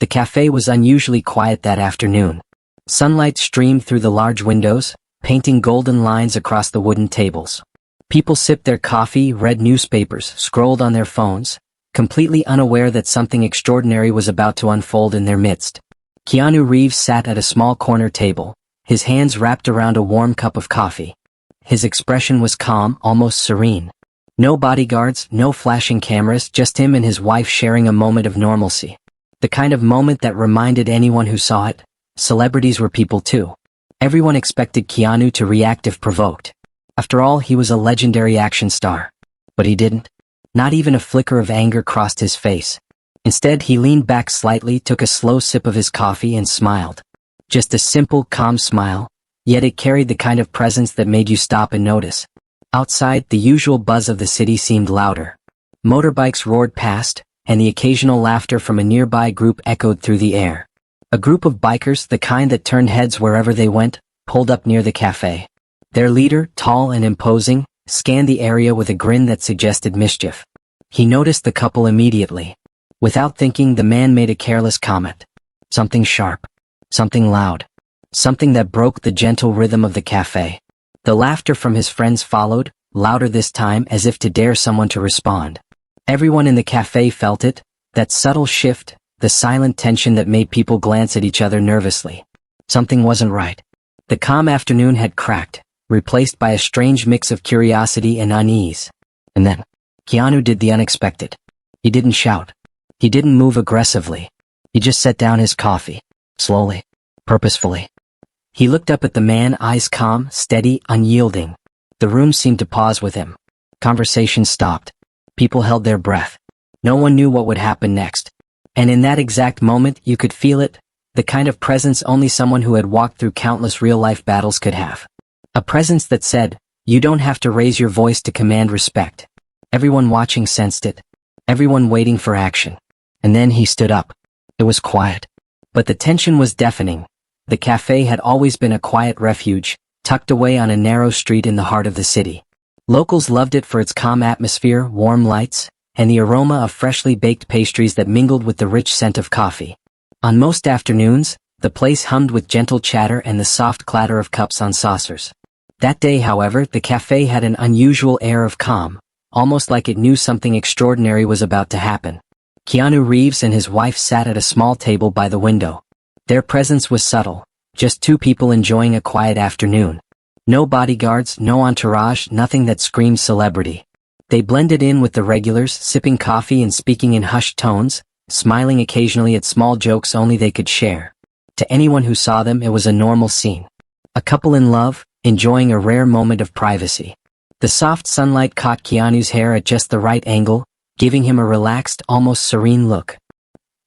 The cafe was unusually quiet that afternoon. Sunlight streamed through the large windows, painting golden lines across the wooden tables. People sipped their coffee, read newspapers, scrolled on their phones, completely unaware that something extraordinary was about to unfold in their midst. Keanu Reeves sat at a small corner table, his hands wrapped around a warm cup of coffee. His expression was calm, almost serene. No bodyguards, no flashing cameras, just him and his wife sharing a moment of normalcy. The kind of moment that reminded anyone who saw it, celebrities were people too. Everyone expected Keanu to react if provoked. After all, he was a legendary action star. But he didn't. Not even a flicker of anger crossed his face. Instead, he leaned back slightly, took a slow sip of his coffee and smiled. Just a simple, calm smile, yet it carried the kind of presence that made you stop and notice. Outside, the usual buzz of the city seemed louder. Motorbikes roared past, and the occasional laughter from a nearby group echoed through the air. A group of bikers, the kind that turned heads wherever they went, pulled up near the cafe. Their leader, tall and imposing, scanned the area with a grin that suggested mischief. He noticed the couple immediately. Without thinking, the man made a careless comment. Something sharp. Something loud. Something that broke the gentle rhythm of the cafe. The laughter from his friends followed, louder this time, as if to dare someone to respond. Everyone in the cafe felt it, that subtle shift, the silent tension that made people glance at each other nervously. Something wasn't right. The calm afternoon had cracked, replaced by a strange mix of curiosity and unease. And then, Keanu did the unexpected. He didn't shout. He didn't move aggressively. He just set down his coffee, slowly, purposefully. He looked up at the man, eyes calm, steady, unyielding. The room seemed to pause with him. Conversation stopped. People held their breath. No one knew what would happen next. And in that exact moment, you could feel it, the kind of presence only someone who had walked through countless real-life battles could have. A presence that said, you don't have to raise your voice to command respect. Everyone watching sensed it. Everyone waiting for action. And then he stood up. It was quiet. But the tension was deafening. The cafe had always been a quiet refuge, tucked away on a narrow street in the heart of the city. Locals loved it for its calm atmosphere, warm lights, and the aroma of freshly baked pastries that mingled with the rich scent of coffee. On most afternoons, the place hummed with gentle chatter and the soft clatter of cups on saucers. That day, however, the cafe had an unusual air of calm, almost like it knew something extraordinary was about to happen. Keanu Reeves and his wife sat at a small table by the window. Their presence was subtle, just two people enjoying a quiet afternoon. No bodyguards, no entourage, nothing that screamed celebrity. They blended in with the regulars, sipping coffee and speaking in hushed tones, smiling occasionally at small jokes only they could share. To anyone who saw them, it was a normal scene. A couple in love, enjoying a rare moment of privacy. The soft sunlight caught Keanu's hair at just the right angle, giving him a relaxed, almost serene look.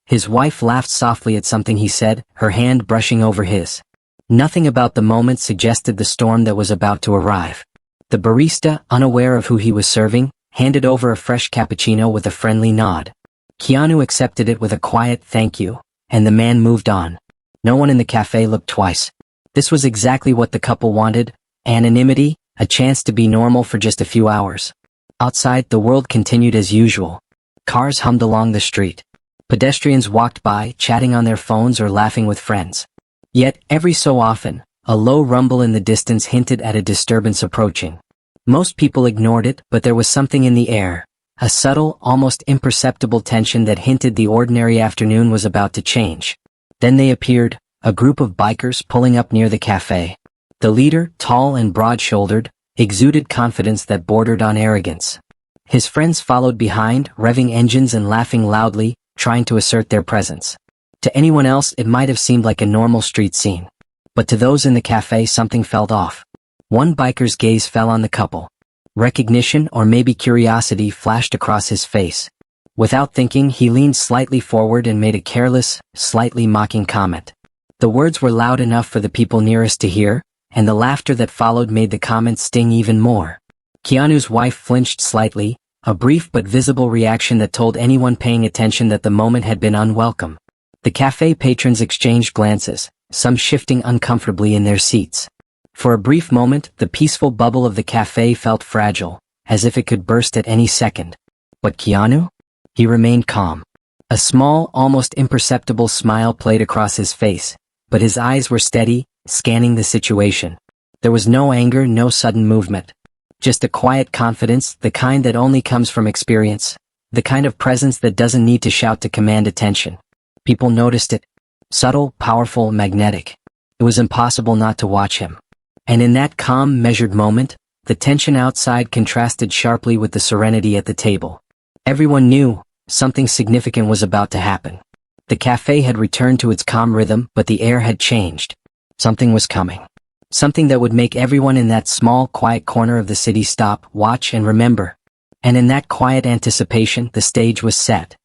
His wife laughed softly at something he said, her hand brushing over his. Nothing about the moment suggested the storm that was about to arrive. The barista, unaware of who he was serving, handed over a fresh cappuccino with a friendly nod. Keanu accepted it with a quiet thank you, and the man moved on. No one in the cafe looked twice. This was exactly what the couple wanted, anonymity, a chance to be normal for just a few hours. Outside, the world continued as usual. Cars hummed along the street. Pedestrians walked by, chatting on their phones or laughing with friends. Yet, every so often, a low rumble in the distance hinted at a disturbance approaching. Most people ignored it, but there was something in the air, a subtle, almost imperceptible tension that hinted the ordinary afternoon was about to change. Then they appeared, a group of bikers pulling up near the cafe. The leader, tall and broad-shouldered, exuded confidence that bordered on arrogance. His friends followed behind, revving engines and laughing loudly, trying to assert their presence. To anyone else, it might have seemed like a normal street scene. But to those in the cafe, something felt off. One biker's gaze fell on the couple. Recognition, or maybe curiosity, flashed across his face. Without thinking, he leaned slightly forward and made a careless, slightly mocking comment. The words were loud enough for the people nearest to hear, and the laughter that followed made the comment sting even more. Keanu's wife flinched slightly, a brief but visible reaction that told anyone paying attention that the moment had been unwelcome. The cafe patrons exchanged glances, some shifting uncomfortably in their seats. For a brief moment, the peaceful bubble of the cafe felt fragile, as if it could burst at any second. But Keanu? He remained calm. A small, almost imperceptible smile played across his face, but his eyes were steady, scanning the situation. There was no anger, no sudden movement. Just a quiet confidence, the kind that only comes from experience. The kind of presence that doesn't need to shout to command attention. People noticed it. Subtle, powerful, magnetic. It was impossible not to watch him. And in that calm, measured moment, the tension outside contrasted sharply with the serenity at the table. Everyone knew something significant was about to happen. The cafe had returned to its calm rhythm, but the air had changed. Something was coming. Something that would make everyone in that small, quiet corner of the city stop, watch, and remember. And in that quiet anticipation, the stage was set.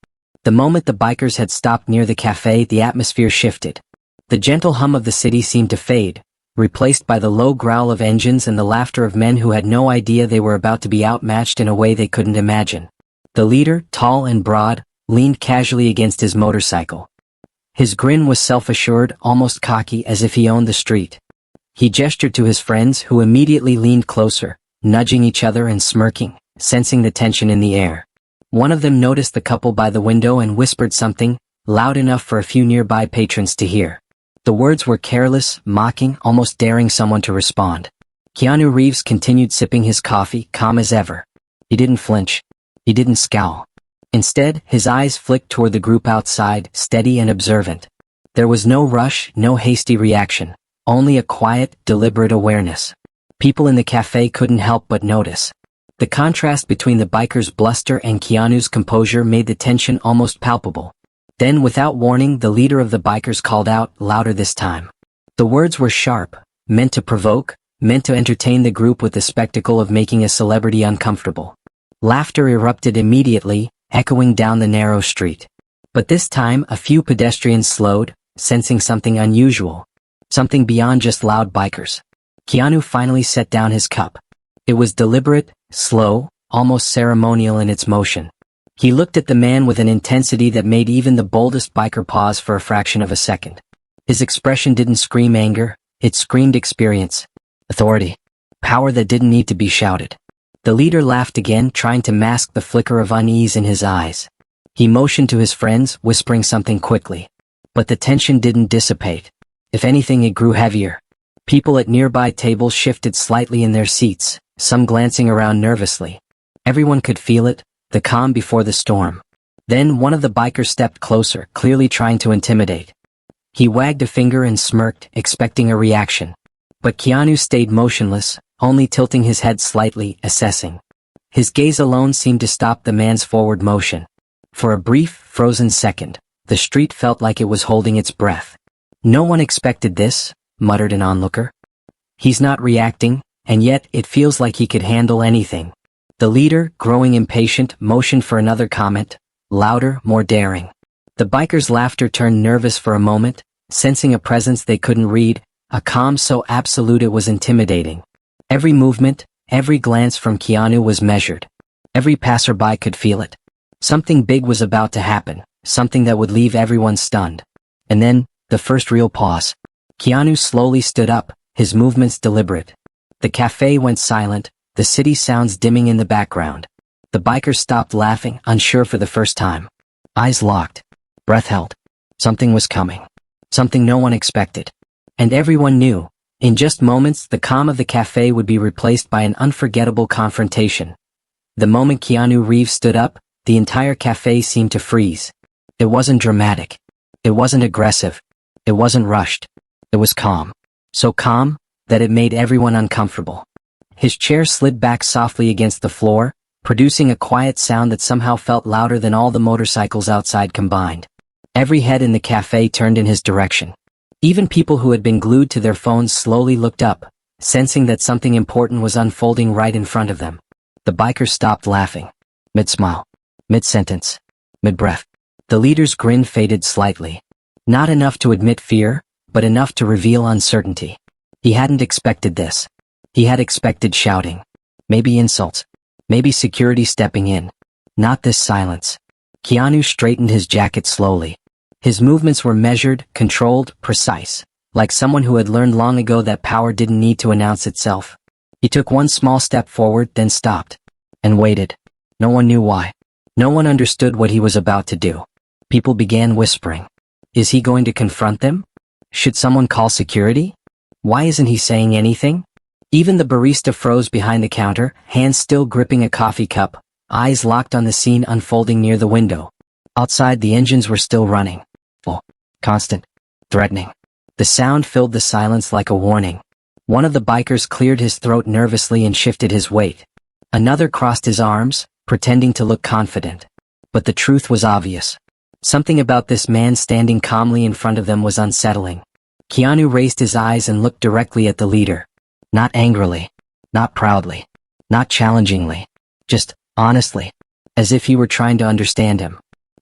The moment the bikers had stopped near the cafe, the atmosphere shifted. The gentle hum of the city seemed to fade, replaced by the low growl of engines and the laughter of men who had no idea they were about to be outmatched in a way they couldn't imagine. The leader, tall and broad, leaned casually against his motorcycle. His grin was self-assured, almost cocky, as if he owned the street. He gestured to his friends, who immediately leaned closer, nudging each other and smirking, sensing the tension in the air. One of them noticed the couple by the window and whispered something, loud enough for a few nearby patrons to hear. The words were careless, mocking, almost daring someone to respond. Keanu Reeves continued sipping his coffee, calm as ever. He didn't flinch. He didn't scowl. Instead, his eyes flicked toward the group outside, steady and observant. There was no rush, no hasty reaction, only a quiet, deliberate awareness. People in the cafe couldn't help but notice. The contrast between the bikers' bluster and Keanu's composure made the tension almost palpable. Then, without warning, the leader of the bikers called out, louder this time. The words were sharp, meant to provoke, meant to entertain the group with the spectacle of making a celebrity uncomfortable. Laughter erupted immediately, echoing down the narrow street. But this time, a few pedestrians slowed, sensing something unusual. Something beyond just loud bikers. Keanu finally set down his cup. It was deliberate, slow, almost ceremonial in its motion. He looked at the man with an intensity that made even the boldest biker pause for a fraction of a second. His expression didn't scream anger, it screamed experience, authority, power that didn't need to be shouted. The leader laughed again, trying to mask the flicker of unease in his eyes. He motioned to his friends, whispering something quickly. But the tension didn't dissipate. If anything, it grew heavier. People at nearby tables shifted slightly in their seats, some glancing around nervously. Everyone could feel it, the calm before the storm. Then one of the bikers stepped closer, clearly trying to intimidate. He wagged a finger and smirked, expecting a reaction. But Keanu stayed motionless, only tilting his head slightly, assessing. His gaze alone seemed to stop the man's forward motion. For a brief, frozen second, the street felt like it was holding its breath. No one expected this, muttered an onlooker. He's not reacting, and yet it feels like he could handle anything. The leader, growing impatient, motioned for another comment, louder, more daring. The bikers' laughter turned nervous for a moment, sensing a presence they couldn't read, a calm so absolute it was intimidating. Every movement, every glance from Keanu was measured. Every passerby could feel it. Something big was about to happen, something that would leave everyone stunned. And then, the first real pause. Keanu slowly stood up, his movements deliberate. The cafe went silent, the city sounds dimming in the background. The bikers stopped laughing, unsure for the first time. Eyes locked. Breath held. Something was coming. Something no one expected. And everyone knew. In just moments, the calm of the cafe would be replaced by an unforgettable confrontation. The moment Keanu Reeves stood up, the entire cafe seemed to freeze. It wasn't dramatic. It wasn't aggressive. It wasn't rushed. It was calm. So calm, that it made everyone uncomfortable. His chair slid back softly against the floor, producing a quiet sound that somehow felt louder than all the motorcycles outside combined. Every head in the cafe turned in his direction. Even people who had been glued to their phones slowly looked up, sensing that something important was unfolding right in front of them. The bikers stopped laughing. Mid-smile. Mid-sentence. Mid-breath. The leader's grin faded slightly. Not enough to admit fear, but enough to reveal uncertainty. He hadn't expected this. He had expected shouting. Maybe insults. Maybe security stepping in. Not this silence. Keanu straightened his jacket slowly. His movements were measured, controlled, precise, like someone who had learned long ago that power didn't need to announce itself. He took one small step forward, then stopped. And waited. No one knew why. No one understood what he was about to do. People began whispering. Is he going to confront them? Should someone call security? Why isn't he saying anything? Even the barista froze behind the counter, hands still gripping a coffee cup, eyes locked on the scene unfolding near the window. Outside, the engines were still running. Full, constant, threatening. The sound filled the silence like a warning. One of the bikers cleared his throat nervously and shifted his weight. Another crossed his arms, pretending to look confident. But the truth was obvious. Something about this man standing calmly in front of them was unsettling. Keanu raised his eyes and looked directly at the leader. Not angrily, not proudly, not challengingly, just honestly, as if he were trying to understand him.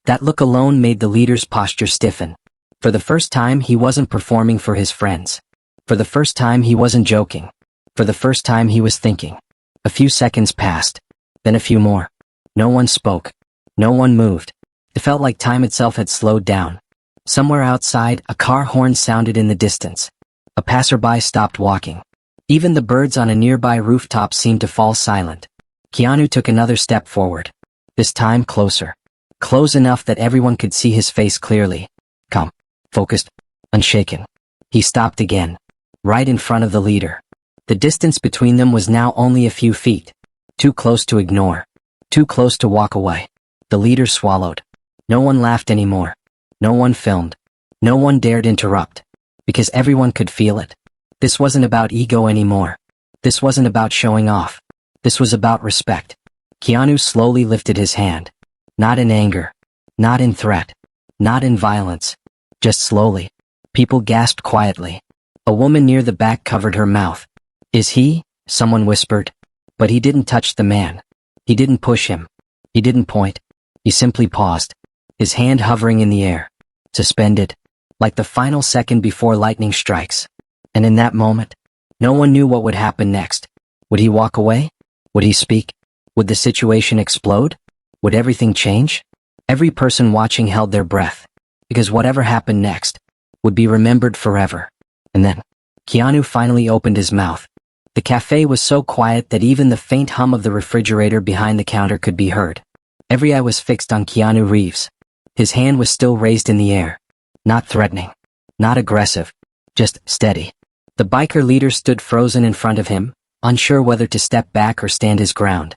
That look alone made the leader's posture stiffen. For the first time, he wasn't performing for his friends. For the first time, he wasn't joking. For the first time, he was thinking. A few seconds passed, then a few more. No one spoke. No one moved. It felt like time itself had slowed down. Somewhere outside, a car horn sounded in the distance. A passerby stopped walking. Even the birds on a nearby rooftop seemed to fall silent. Keanu took another step forward. This time closer. Close enough that everyone could see his face clearly. Calm, focused, unshaken. He stopped again. Right in front of the leader. The distance between them was now only a few feet. Too close to ignore. Too close to walk away. The leader swallowed. No one laughed anymore. No one filmed. No one dared interrupt. Because everyone could feel it. This wasn't about ego anymore. This wasn't about showing off. This was about respect. Keanu slowly lifted his hand. Not in anger. Not in threat. Not in violence. Just slowly. People gasped quietly. A woman near the back covered her mouth. Is he? Someone whispered. But he didn't touch the man. He didn't push him. He didn't point. He simply paused. His hand hovering in the air. Suspended. Like the final second before lightning strikes. And in that moment, no one knew what would happen next. Would he walk away? Would he speak? Would the situation explode? Would everything change? Every person watching held their breath. Because whatever happened next would be remembered forever. And then, Keanu finally opened his mouth. The cafe was so quiet that even the faint hum of the refrigerator behind the counter could be heard. Every eye was fixed on Keanu Reeves. His hand was still raised in the air. Not threatening. Not aggressive. Just steady. The biker leader stood frozen in front of him, unsure whether to step back or stand his ground.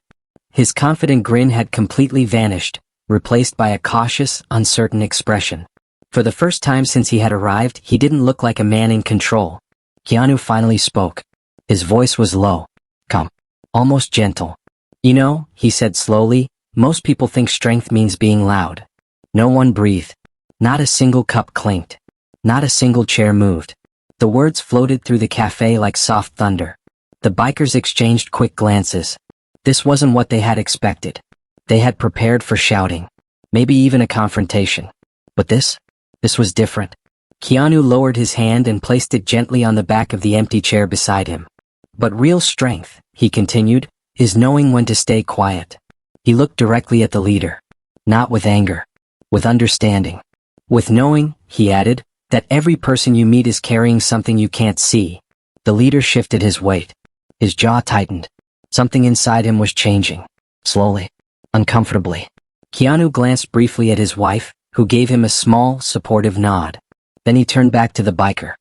His confident grin had completely vanished, replaced by a cautious, uncertain expression. For the first time since he had arrived, he didn't look like a man in control. Keanu finally spoke. His voice was low, calm, almost gentle. You know, he said slowly, most people think strength means being loud. No one breathed. Not a single cup clinked. Not a single chair moved. The words floated through the cafe like soft thunder. The bikers exchanged quick glances. This wasn't what they had expected. They had prepared for shouting. Maybe even a confrontation. But this was different. Keanu lowered his hand and placed it gently on the back of the empty chair beside him. But real strength, he continued, is knowing when to stay quiet. He looked directly at the leader. Not with anger. With understanding. With knowing, he added, that every person you meet is carrying something you can't see. The leader shifted his weight. His jaw tightened. Something inside him was changing. Slowly. Uncomfortably. Keanu glanced briefly at his wife, who gave him a small, supportive nod. Then he turned back to the biker.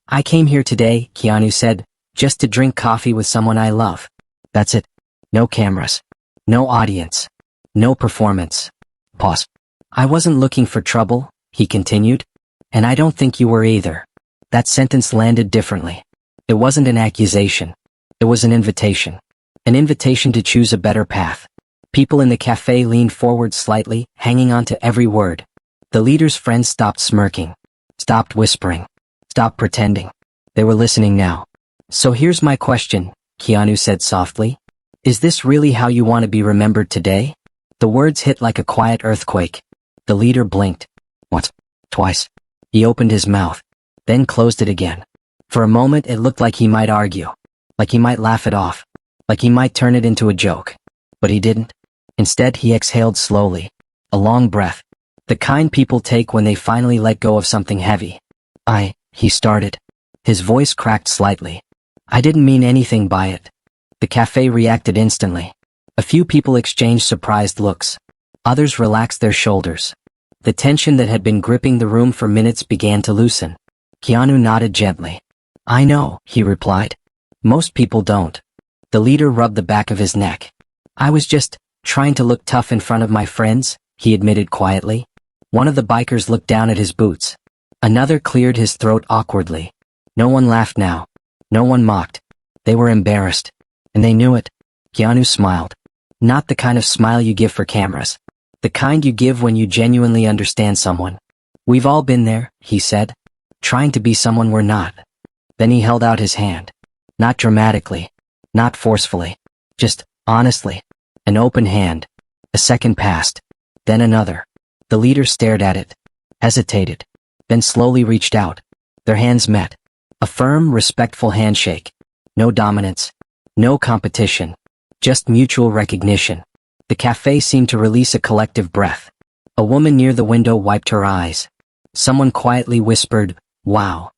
I came here today, Keanu said, just to drink coffee with someone I love. That's it. No cameras. No audience. No performance. Pause. I wasn't looking for trouble, he continued. And I don't think you were either. That sentence landed differently. It wasn't an accusation. It was an invitation. An invitation to choose a better path. People in the cafe leaned forward slightly, hanging on to every word. The leader's friends stopped smirking. Stopped whispering. Stopped pretending. They were listening now. So here's my question, Keanu said softly. Is this really how you want to be remembered today? The words hit like a quiet earthquake. The leader blinked. Once. Twice. He opened his mouth, then closed it again. For a moment it looked like he might argue, like he might laugh it off, like he might turn it into a joke. But he didn't. Instead he exhaled slowly, a long breath, the kind people take when they finally let go of something heavy. He started. His voice cracked slightly. I didn't mean anything by it. The cafe reacted instantly. A few people exchanged surprised looks. Others relaxed their shoulders. The tension that had been gripping the room for minutes began to loosen. Keanu nodded gently. I know, he replied. Most people don't. The leader rubbed the back of his neck. I was just trying to look tough in front of my friends, he admitted quietly. One of the bikers looked down at his boots. Another cleared his throat awkwardly. No one laughed now. No one mocked. They were embarrassed. And they knew it. Keanu smiled. Not the kind of smile you give for cameras. The kind you give when you genuinely understand someone. We've all been there, he said. Trying to be someone we're not. Then he held out his hand. Not dramatically. Not forcefully. Just honestly. An open hand. A second passed. Then another. The leader stared at it. Hesitated. Then slowly reached out. Their hands met. A firm, respectful handshake. No dominance. No competition. Just mutual recognition. The cafe seemed to release a collective breath. A woman near the window wiped her eyes. Someone quietly whispered, "Wow."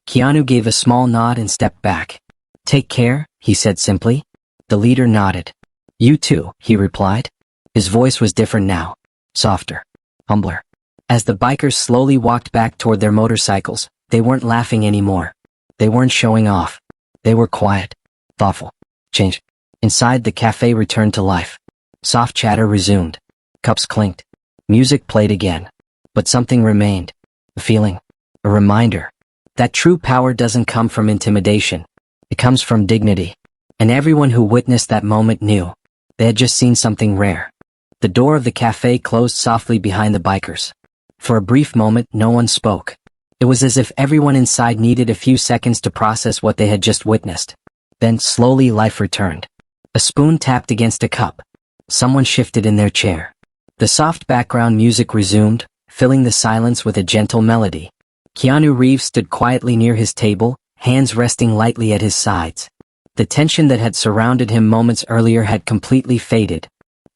Keanu gave a small nod and stepped back. "Take care," he said simply. The leader nodded. "You too," he replied. His voice was different now. Softer. Humbler. As the bikers slowly walked back toward their motorcycles, they weren't laughing anymore. They weren't showing off. They were quiet. Thoughtful. Changed. Inside, the cafe returned to life. Soft chatter resumed. Cups clinked. Music played again. But something remained. A feeling. A reminder. That true power doesn't come from intimidation. It comes from dignity. And everyone who witnessed that moment knew. They had just seen something rare. The door of the cafe closed softly behind the bikers. For a brief moment, no one spoke. It was as if everyone inside needed a few seconds to process what they had just witnessed. Then, slowly, life returned. A spoon tapped against a cup. Someone shifted in their chair. The soft background music resumed, filling the silence with a gentle melody. Keanu Reeves stood quietly near his table, hands resting lightly at his sides. The tension that had surrounded him moments earlier had completely faded.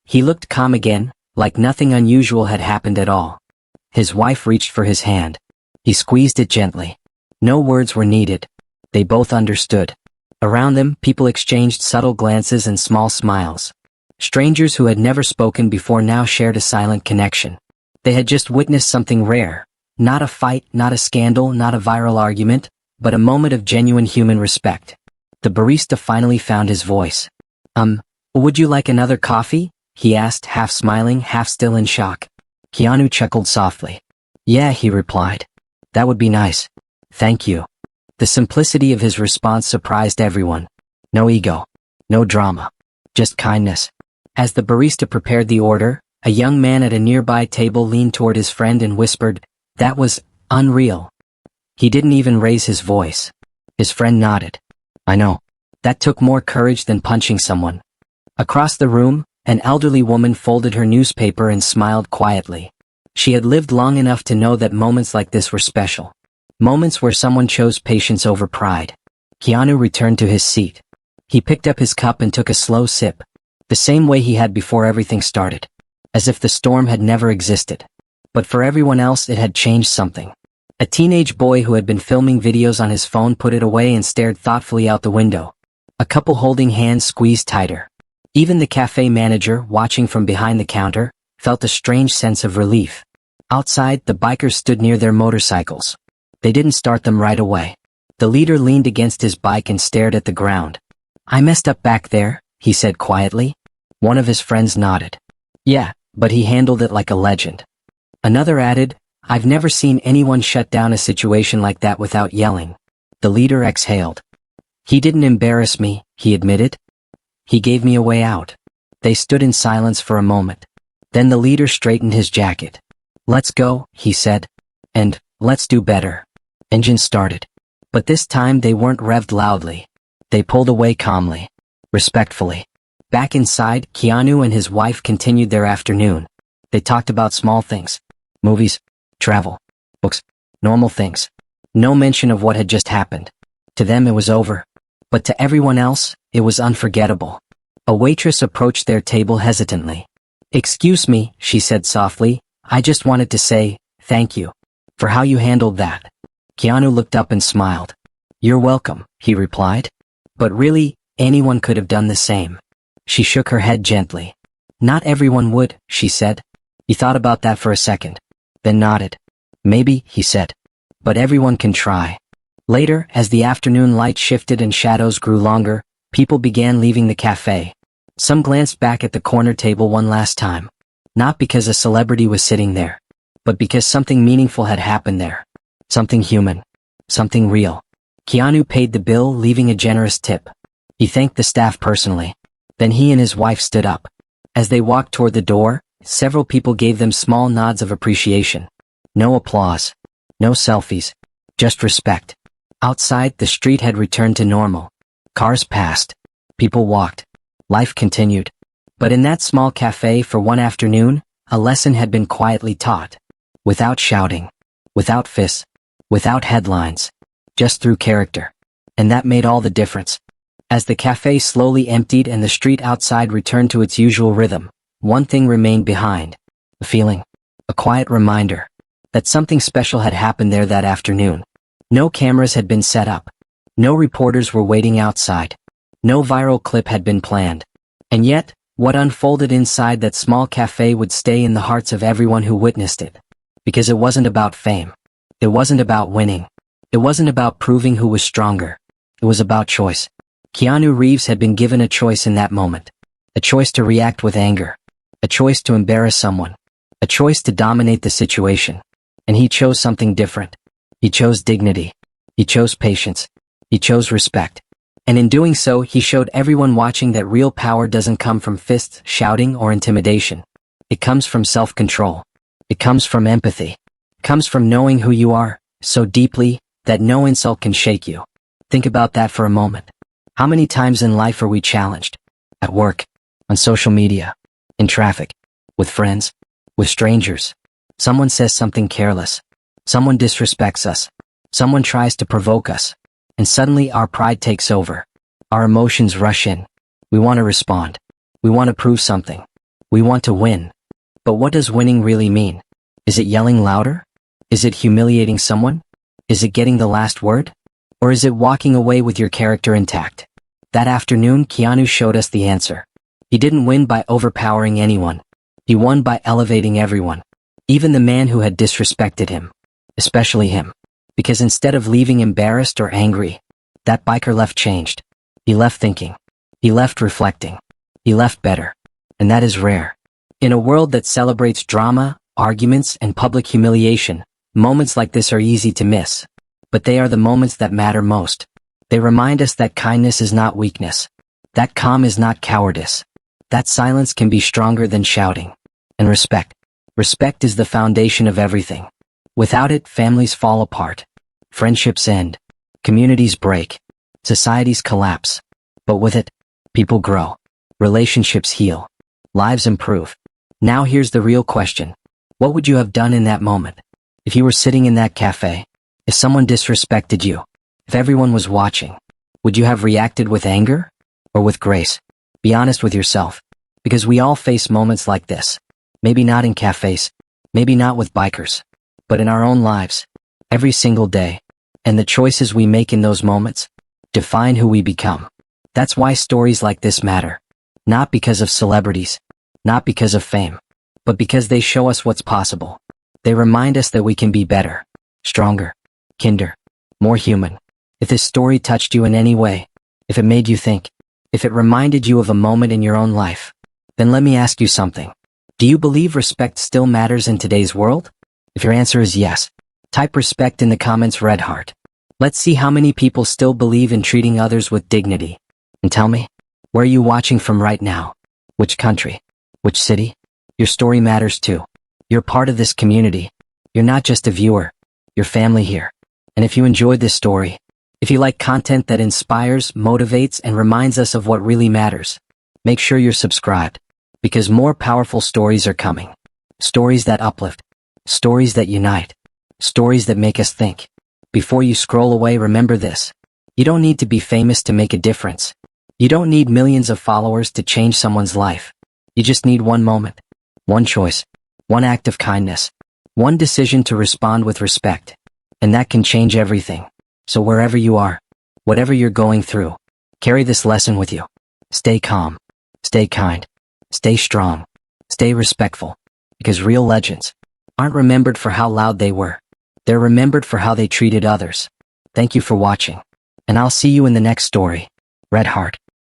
He looked calm again, like nothing unusual had happened at all. His wife reached for his hand. He squeezed it gently. No words were needed. They both understood. Around them, people exchanged subtle glances and small smiles. Strangers who had never spoken before now shared a silent connection. They had just witnessed something rare. Not a fight, not a scandal, not a viral argument, but a moment of genuine human respect. The barista finally found his voice. Would you like another coffee?" he asked, half smiling, half still in shock. Keanu chuckled softly. "Yeah," he replied. "That would be nice. Thank you." The simplicity of his response surprised everyone. No ego. No drama. Just kindness. As the barista prepared the order, a young man at a nearby table leaned toward his friend and whispered, "That was unreal." He didn't even raise his voice. His friend nodded. "I know. That took more courage than punching someone." Across the room, an elderly woman folded her newspaper and smiled quietly. She had lived long enough to know that moments like this were special. Moments where someone chose patience over pride. Keanu returned to his seat. He picked up his cup and took a slow sip, the same way he had before everything started, as if the storm had never existed. But for everyone else, it had changed something. A teenage boy who had been filming videos on his phone put it away and stared thoughtfully out the window. A couple holding hands squeezed tighter. Even the cafe manager, watching from behind the counter, felt a strange sense of relief. Outside, the bikers stood near their motorcycles. They didn't start them right away. The leader leaned against his bike and stared at the ground. "I messed up back there," he said quietly. One of his friends nodded. "Yeah, but he handled it like a legend." Another added, "I've never seen anyone shut down a situation like that without yelling." The leader exhaled. "He didn't embarrass me," he admitted. "He gave me a way out." They stood in silence for a moment. Then the leader straightened his jacket. "Let's go," he said. "And let's do better." Engines started. But this time they weren't revved loudly. They pulled away calmly. Respectfully. Back inside, Keanu and his wife continued their afternoon. They talked about small things. Movies, travel, books, normal things. No mention of what had just happened. To them it was over. But to everyone else, it was unforgettable. A waitress approached their table hesitantly. "Excuse me," she said softly, "I just wanted to say, thank you. For how you handled that." Keanu looked up and smiled. "You're welcome," he replied. "But really, anyone could have done the same." She shook her head gently. "Not everyone would," she said. He thought about that for a second. then nodded. Maybe, he said. But everyone can try. Later, as the afternoon light shifted and shadows grew longer, people began leaving the cafe. Some glanced back at the corner table one last time. Not because a celebrity was sitting there, but because something meaningful had happened there. Something human. Something real. Keanu paid the bill, leaving a generous tip. He thanked the staff personally. Then he and his wife stood up. As they walked toward the door, several people gave them small nods of appreciation. No applause. No selfies. Just respect. Outside, the street had returned to normal. Cars passed. People walked. Life continued. But in that small cafe for one afternoon, a lesson had been quietly taught. Without shouting. Without fists. Without headlines. Just through character. And that made all the difference. As the cafe slowly emptied and the street outside returned to its usual rhythm, one thing remained behind. A feeling. A quiet reminder. That something special had happened there that afternoon. No cameras had been set up. No reporters were waiting outside. No viral clip had been planned. And yet, what unfolded inside that small cafe would stay in the hearts of everyone who witnessed it. Because it wasn't about fame. It wasn't about winning. It wasn't about proving who was stronger. It was about choice. Keanu Reeves had been given a choice in that moment. A choice to react with anger. A choice to embarrass someone. A choice to dominate the situation. And he chose something different. He chose dignity. He chose patience. He chose respect. And in doing so, he showed everyone watching that real power doesn't come from fists, shouting, or intimidation. It comes from self-control. It comes from empathy. It comes from knowing who you are, so deeply, that no insult can shake you. Think about that for a moment. How many times in life are we challenged? At work, on social media, in traffic, with friends, with strangers. Someone says something careless. Someone disrespects us. Someone tries to provoke us. And suddenly our pride takes over. Our emotions rush in. We want to respond. We want to prove something. We want to win. But what does winning really mean? Is it yelling louder? Is it humiliating someone? Is it getting the last word? Or is it walking away with your character intact? That afternoon, Keanu showed us the answer. He didn't win by overpowering anyone. He won by elevating everyone. Even the man who had disrespected him. Especially him. Because instead of leaving embarrassed or angry, that biker left changed. He left thinking. He left reflecting. He left better. And that is rare. In a world that celebrates drama, arguments, and public humiliation, moments like this are easy to miss. But they are the moments that matter most. They remind us that kindness is not weakness. That calm is not cowardice. That silence can be stronger than shouting. And respect. Respect is the foundation of everything. Without it, families fall apart. Friendships end. Communities break. Societies collapse. But with it, people grow. Relationships heal. Lives improve. Now here's the real question. What would you have done in that moment? If you were sitting in that cafe? If someone disrespected you? If everyone was watching? Would you have reacted with anger? Or with grace? Be honest with yourself. Because we all face moments like this. Maybe not in cafes. Maybe not with bikers. But in our own lives. Every single day. And the choices we make in those moments define who we become. That's why stories like this matter. Not because of celebrities. Not because of fame. But because they show us what's possible. They remind us that we can be better. Stronger. Kinder. More human. If this story touched you in any way, if it made you think, if it reminded you of a moment in your own life, then let me ask you something. Do you believe respect still matters in today's world? If your answer is yes, type respect in the comments red heart. Let's see how many people still believe in treating others with dignity. And tell me, where are you watching from right now? Which country? Which city? Your story matters too. You're part of this community. You're not just a viewer. You're family here. And if you enjoyed this story, if you like content that inspires, motivates, and reminds us of what really matters, make sure you're subscribed. Because more powerful stories are coming. Stories that uplift. Stories that unite. Stories that make us think. Before you scroll away, remember this. You don't need to be famous to make a difference. You don't need millions of followers to change someone's life. You just need one moment. One choice. One act of kindness. One decision to respond with respect. And that can change everything. So wherever you are, whatever you're going through, carry this lesson with you. Stay calm. Stay kind. Stay strong. Stay respectful. Because real legends aren't remembered for how loud they were. They're remembered for how they treated others. Thank you for watching. And I'll see you in the next story. Red Heart.